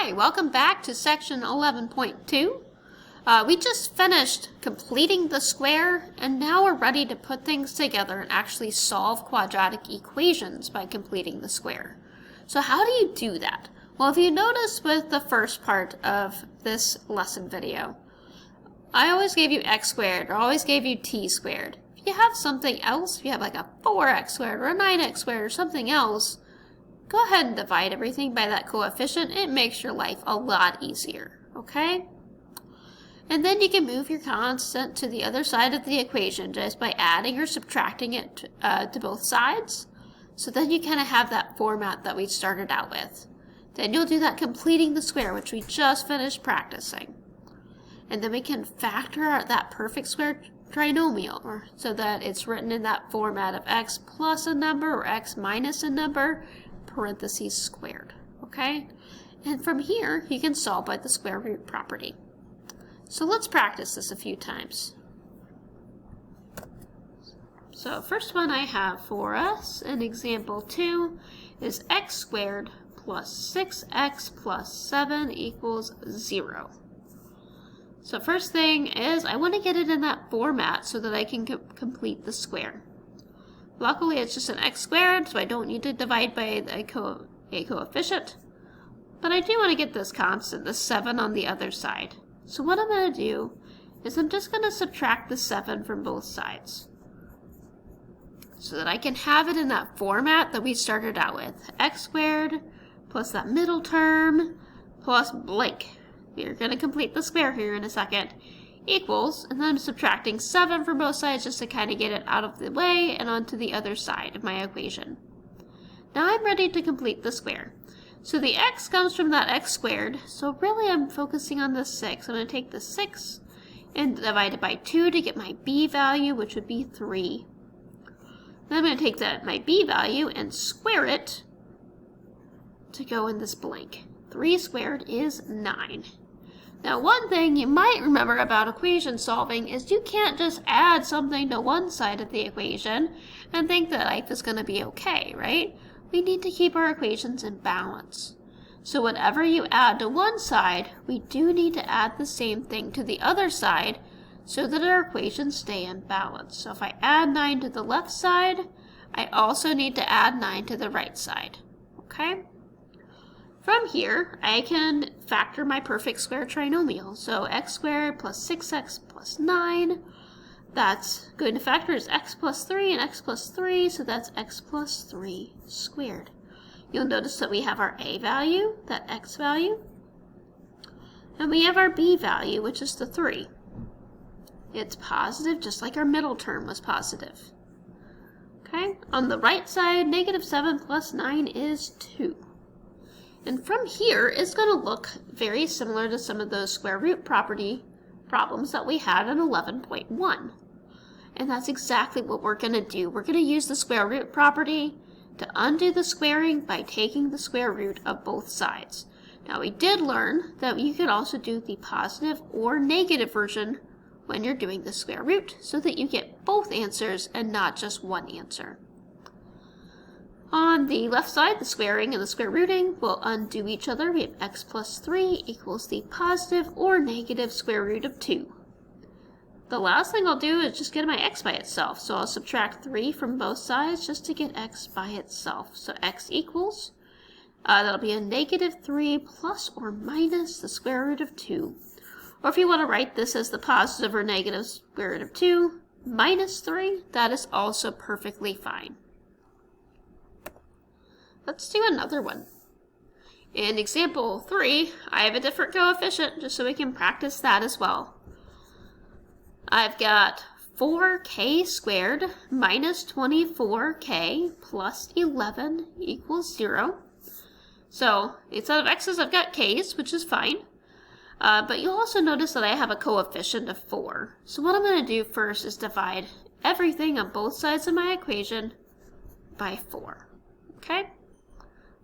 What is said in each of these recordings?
Hi, welcome back to section 11.2. We just finished completing the square, and now we're ready to put things together and actually solve quadratic equations by completing the square. So how do you do that? Well, if you notice with the first part of this lesson video, I always gave you x squared or always gave you t squared. If you have something else, if you have like a 4x squared or a 9x squared or something else, go ahead and divide everything by that coefficient. It makes your life a lot easier, okay? And then you can move your constant to the other side of the equation just by adding or subtracting it to both sides. So then you kind of have that format that we started out with. Then you'll do that completing the square, which we just finished practicing. And then we can factor out that perfect square trinomial, so that it's written in that format of x plus a number or x minus a number, parentheses squared, okay? And from here, you can solve by the square root property. So let's practice this a few times. So first one I have for us in example 2 is x squared plus 6x plus 7 equals 0. So first thing is I want to get it in that format so that I can complete the square. Luckily it's just an x squared, so I don't need to divide by a coefficient. But I do want to get this constant, the 7, on the other side. So what I'm going to do is I'm just going to subtract the 7 from both sides, so that I can have it in that format that we started out with. X squared plus that middle term plus blank. We're going to complete the square here in a second. Equals, and then I'm subtracting 7 from both sides just to kind of get it out of the way and onto the other side of my equation. Now I'm ready to complete the square. So the x comes from that x squared, so really I'm focusing on the 6. I'm going to take the 6 and divide it by 2 to get my b value, which would be 3. Then I'm going to take my b value and square it to go in this blank. 3 squared is 9. Now one thing you might remember about equation solving is you can't just add something to one side of the equation and think that life is going to be okay, right? We need to keep our equations in balance. So whatever you add to one side, we do need to add the same thing to the other side so that our equations stay in balance. So if I add 9 to the left side, I also need to add 9 to the right side, okay? From here, I can factor my perfect square trinomial. So x squared plus 6x plus 9, that's going to factor is x plus 3 and x plus 3, so that's x plus 3 squared. You'll notice that we have our a value, that x value, and we have our b value, which is the 3. It's positive, just like our middle term was positive. Okay, on the right side, negative 7 plus 9 is 2. And from here, it's going to look very similar to some of those square root property problems that we had in 11.1. And that's exactly what we're going to do. We're going to use the square root property to undo the squaring by taking the square root of both sides. Now we did learn that you can also do the positive or negative version when you're doing the square root, so that you get both answers and not just one answer. On the left side, the squaring and the square rooting will undo each other. We have x plus 3 equals the positive or negative square root of 2. The last thing I'll do is just get my x by itself. So I'll subtract 3 from both sides just to get x by itself. So x equals, that'll be a negative 3 plus or minus the square root of 2. Or if you want to write this as the positive or negative square root of 2 minus 3, that is also perfectly fine. Let's do another one. In example 3, I have a different coefficient just so we can practice that as well. I've got 4k squared minus 24k plus 11 equals 0. So instead of x's, I've got k's, which is fine. But you'll also notice that I have a coefficient of 4. So what I'm going to do first is divide everything on both sides of my equation by 4. Okay?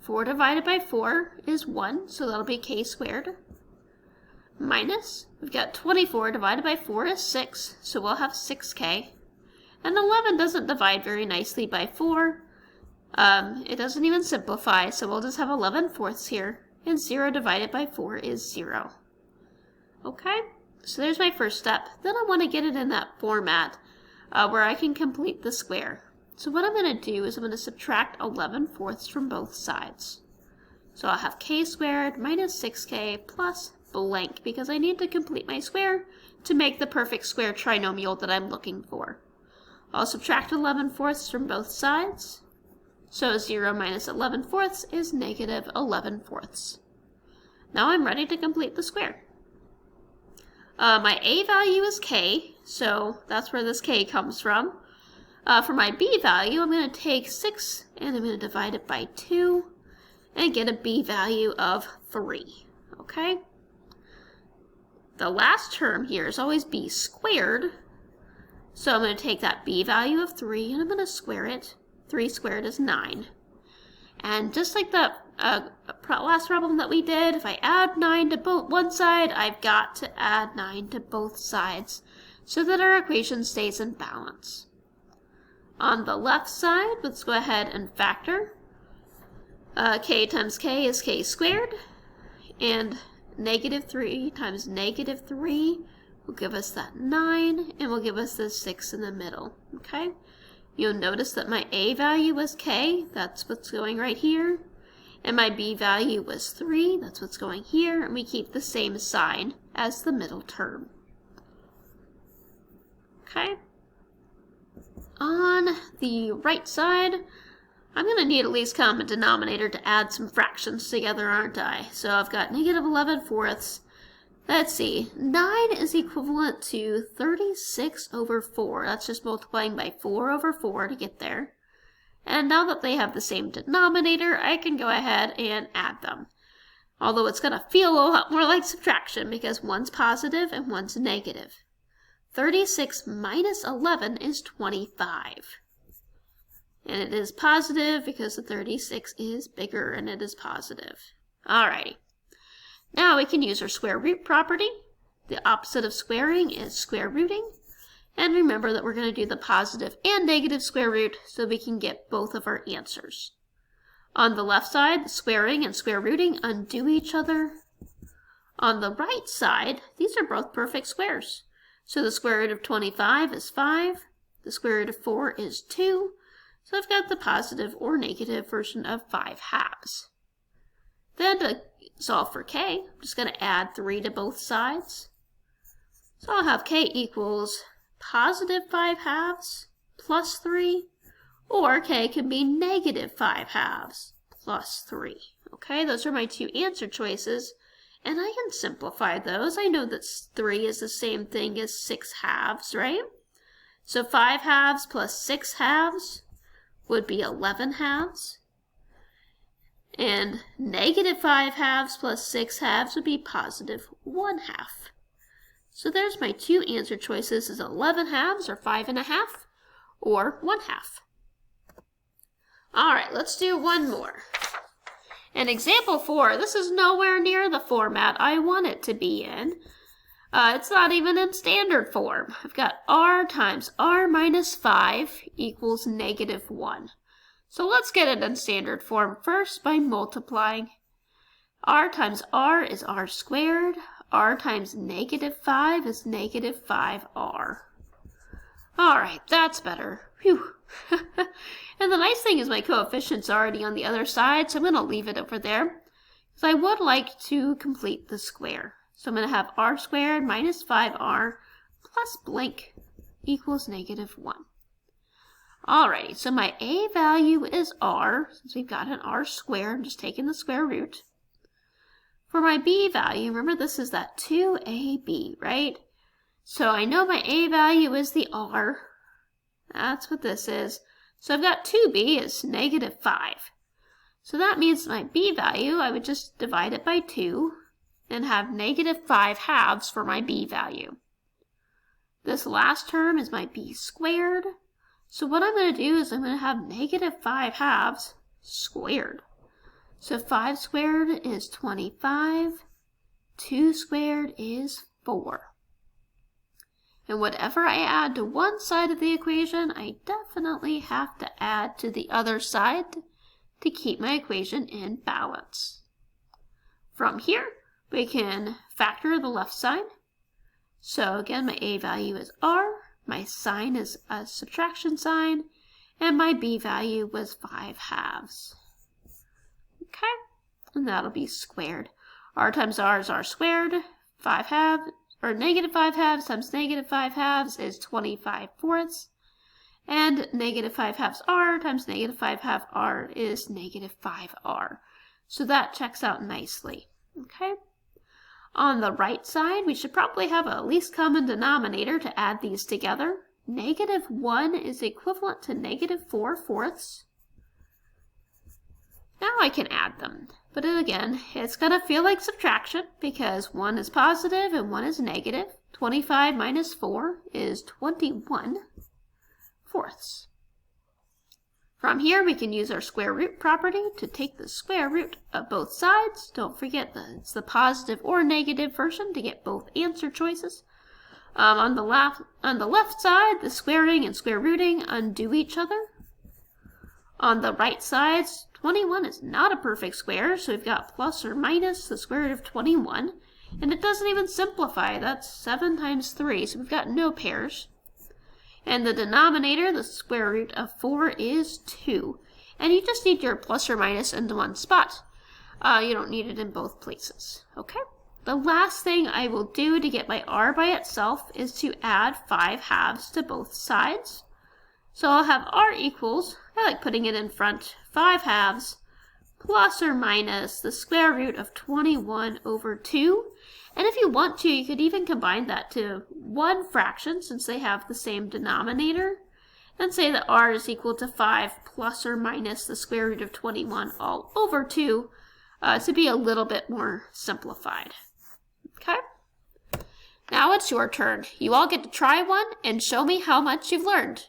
4 divided by 4 is 1, so that'll be k squared. Minus, we've got 24 divided by 4 is 6, so we'll have 6k. And 11 doesn't divide very nicely by 4. It doesn't even simplify, so we'll just have 11 fourths here. and 0 divided by 4 is 0. Okay, so there's my first step. Then I want to get it in that format where I can complete the square. So what I'm going to do is I'm going to subtract 11/4 from both sides. So I'll have k squared minus 6k plus blank, because I need to complete my square to make the perfect square trinomial that I'm looking for. I'll subtract 11/4 from both sides. So 0 minus 11/4 is negative 11/4. Now I'm ready to complete the square. My a value is k, so that's where this k comes from. For my b value, I'm going to take 6 and I'm going to divide it by 2 and get a b value of 3. Okay? The last term here is always b squared. So I'm going to take that b value of 3 and I'm going to square it. 3 squared is 9. And just like the last problem that we did, if I add 9 to one side, I've got to add 9 to both sides so that our equation stays in balance. On the left side, let's go ahead and factor. K times k is k squared, and negative 3 times negative 3 will give us that 9, and will give us the 6 in the middle, okay? You'll notice that my a value was k, that's what's going right here, and my b value was 3, that's what's going here, and we keep the same sign as the middle term. Okay? On the right side, I'm going to need a least common denominator to add some fractions together, aren't I? So I've got negative 11/4. Let's see, 9 is equivalent to 36/4. That's just multiplying by 4/4 to get there. And now that they have the same denominator, I can go ahead and add them. Although it's going to feel a lot more like subtraction because one's positive and one's negative. 36 minus 11 is 25. And it is positive because the 36 is bigger and it is positive. Alrighty. Now we can use our square root property. The opposite of squaring is square rooting. And remember that we're going to do the positive and negative square root so we can get both of our answers. On the left side, squaring and square rooting undo each other. On the right side, these are both perfect squares. So the square root of 25 is 5. The square root of 4 is 2. So I've got the positive or negative version of 5/2. Then to solve for k, I'm just going to add 3 to both sides. So I'll have k equals positive 5/2 plus 3, or k can be negative 5/2 plus 3. Okay, those are my two answer choices, and I can simplify those. I know that 3 is the same thing as 6/2, right? So 5/2 plus 6/2 would be 11/2. And negative 5/2 plus 6/2 would be positive 1/2. So there's my two answer choices, is 11/2 or 5.5 or 1/2. All right, let's do one more. In example 4, this is nowhere near the format I want it to be in. It's not even in standard form. I've got r times r minus 5 equals negative 1. So let's get it in standard form first by multiplying. R times r is r squared. R times negative 5 is negative 5r. All right, that's better. Phew. And the nice thing is my coefficient's already on the other side, so I'm going to leave it over there, because I would like to complete the square. So I'm going to have r squared minus 5r plus blank equals negative 1. Alrighty, so my a value is r, since we've got an r squared, I'm just taking the square root. For my b value, remember this is that 2ab, right? So I know my a value is the r. That's what this is. So I've got 2b is negative 5. So that means my b value, I would just divide it by 2 and have negative 5/2 for my b value. This last term is my b squared. So what I'm going to do is I'm going to have negative 5/2 squared. So 5 squared is 25. 2 squared is 4. And whatever I add to one side of the equation, I definitely have to add to the other side to keep my equation in balance. From here, we can factor the left side. So again, my a value is r, my sign is a subtraction sign, and my b value was 5/2. Okay, and that'll be squared. R times r is r squared, 5/2, or negative 5/2 times negative 5/2 is 25/4, and negative 5/2 r times negative 5/2 r is negative 5r. So that checks out nicely. Okay. On the right side, we should probably have a least common denominator to add these together. Negative 1 is equivalent to negative 4/4. Now I can add them, but again, it's going to feel like subtraction because 1 is positive and 1 is negative. 25 minus 4 is 21/4. From here, we can use our square root property to take the square root of both sides. Don't forget that it's the positive or negative version to get both answer choices. On the left side, the squaring and square rooting undo each other. On the right side, 21 is not a perfect square, so we've got plus or minus the square root of 21. And it doesn't even simplify. That's 7 times 3, so we've got no pairs. And the denominator, the square root of 4, is 2. And you just need your plus or minus into one spot. You don't need it in both places. Okay? The last thing I will do to get my r by itself is to add 5/2 to both sides. So I'll have r equals, I like putting it in front, 5/2 plus or minus the square root of 21/2. And if you want to, you could even combine that to one fraction since they have the same denominator, and say that r is equal to 5 plus or minus the square root of 21/2 to be a little bit more simplified. Okay? Now it's your turn. You all get to try one and show me how much you've learned.